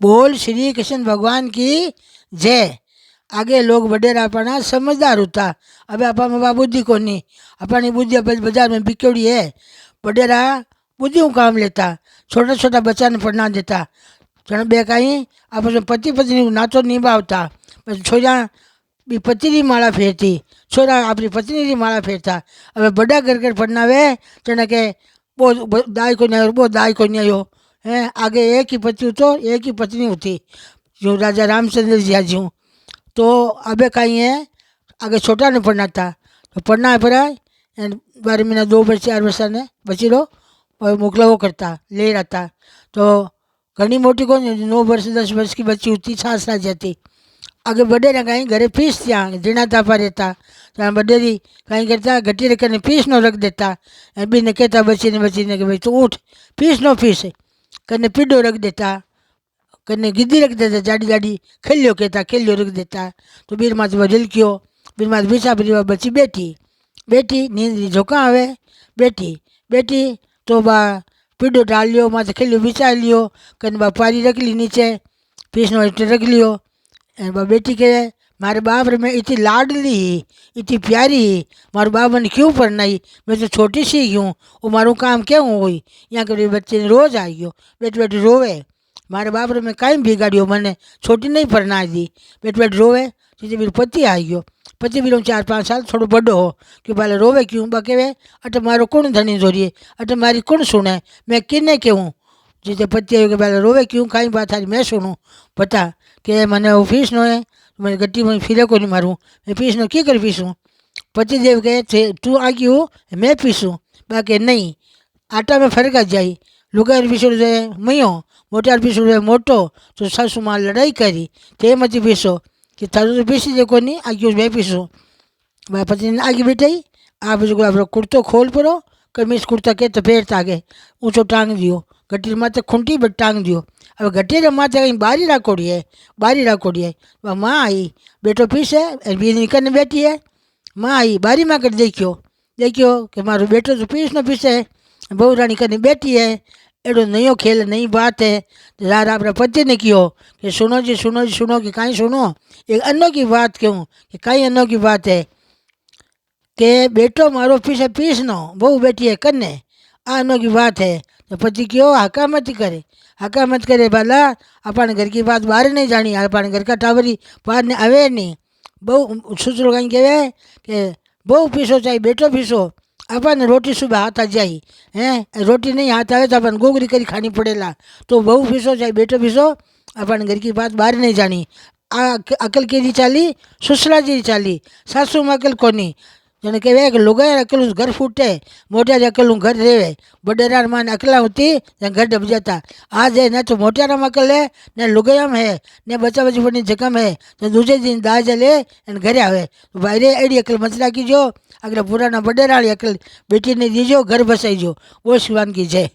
बोल श्री कृष्ण भगवान की जय। आगे लोग वडेरा अपना समझदार होता। अब आपा में बुद्धि को नहीं, अपनी बुद्धि अब बाजार में बिकेड़ी है। वडेरा बुद्धि काम लेता, छोटा छोटा बच्चा ने पढ़ना देता। जन बे कहीं आप पति पत्नी नातो निभावता। પછી છોરા બી પતિની માળા ફેરતી, છોરા આપણી પત્નીની માળા ફેરતા। હવે બડા ઘર ઘર પढ़नावे તેને કે બહુ દાય કોઈ नहीं બહુ दाय कोई नहीं आयो है। आगे एक ही पति तो एक ही पत्नी होती, जो राजा रामचंद्र जी आज हूँ। तो अबे कहीं है आगे छोटा ने पढ़ना था, तो पढ़ना है पढ़ा 12 महीना 2 वर्ष 4 वर्ष ने बची लो और मोकलावो करता ले रहा था। तो घनी मोटी को 9 वर्ष 10 वर्ष की बच्ची होती, सास आ जाती। आगे वडेरा कहीं घरे पीस त्या जीना तापा रहता, ત્યાં वडेरी कहीं करता घटी रखने पीस नो रख देता। बी ने कहता बच्ची ने कि भाई तू उठ पीस नो पीस, कने पीडो रख देता, कने गिद्दी रख देता, जाडी जाडी खेलियो कहता खेलियो रख देता। तो बीर माथ ढिलक्यो, बीर माथ बीसा बीर बच्ची बैठी बैठी नींद झोंका आवे बैठी बैठी। तो बा पीडो डाल लियो माथे खेलियो बिछा लियो, कने बा पारी रख ली नीचे पीस नो रख लियो। बेटी के मारे बाप रे मैं इतनी लाडली इतनी प्यारी मारो बाप ने क्यों पढ़नाई, मैं तो छोटी सी हूँ वो मारू काम क्यों हुई। यहाँ के बच्चे ने रोज आई गयो बेटी बेटी रोवे, मारे बाप रे मैं कहीं बिगाड़ियो मैंने छोटी नहीं पढ़ना दी। बेटी बेटी रोवे सीधे मेरे पति आई गयो, पति भी 4-5 साल थोड़ो बड़ो हो कि पहले रोवे क्यों बा कहे अटे मारो कौन धनी जोरिए अटे मारी कौन सुने मैं किन्ने कहूँ। जिसे पति आयो के पहले रोवे क्यों कहीं बात आज मैं सुनूँ पता कि मैंने वो फीस नो है मैं गट्टी में फिरे को नहीं मारूँ मैं फीस नो की कर पीसूँ। पतिदेव कहे थे तू आ गई हो मैं पीसूँ, बाकी नहीं आटा में फर्क आ जाए लुगार पीसो मयो मोटार पीसो मोटो। तो सासू माँ लड़ाई करी ते मत पीसो कि थारू तो पीसी दे को नहीं आगे मैं पीसूँ। मैं पति ने आगे बैठाई आप आप कुर्तो खोल पड़ो कमीज कुर्ता के तो फेरता आगे ऊँचो टांग दियो गट्टी माथे खूंटी बट टांग दियो। अब गट्टी माथे कहीं बारी राखोड़ी है बारी राखोड़ी है। वह माँ आई बेटो पीसे बीज निकलने बैठी है। माँ आई बारी माँ कर देखियो देखियो कि मारो बेटो तो पीस न पीसे बहू रानी करने बैठी है। एड़ो नयो खेल नई बात है। यार आप पति ने कियो कि सुनो जी सुनो कि कहीं सुनो एक अनोखी बात क्यों कि कहीं अनोखी बात है कि बेटो मारो पीछे पीस नो बहू बैठी है कन्ने आ अनोखी बात है। तो पति क्यों हका मत करे भला अपन घर की बात बाहर नहीं जानी अपन घर का टावरी बाहर ने आवे नहीं। बहु ससुर कहीं कहे कि बहु पीसो चाहे बेटो पीसो अपन रोटी सुबह हाथ आ जाई हैं रोटी नहीं हाथ आवे तो अपन गोगरी करी खानी पड़ेला। तो बहु पीसो चाहे बेटो पीसो अपन घर की बात बाहर नहीं जानी। अकल की चाली ससुरा जी चाली सासू में अकल कोनी। जने कहे कि लुगाई अकल घर फूटे मोटियार अकल घर रेवे बडेरार मान अकला होती घर डब जाता। आज है न तो मोटियार में अकल है न लुगाई में है न बच्चा बच्ची पड़नी जगह में तो दूसरे दिन दाज ले घरे आवे। तो भाई रे एडी अकल मत राखीजो अगले पुराना बडेराड़ी अकल बेटी ने दीजो घर बसाईजो। वो शिवान की जय।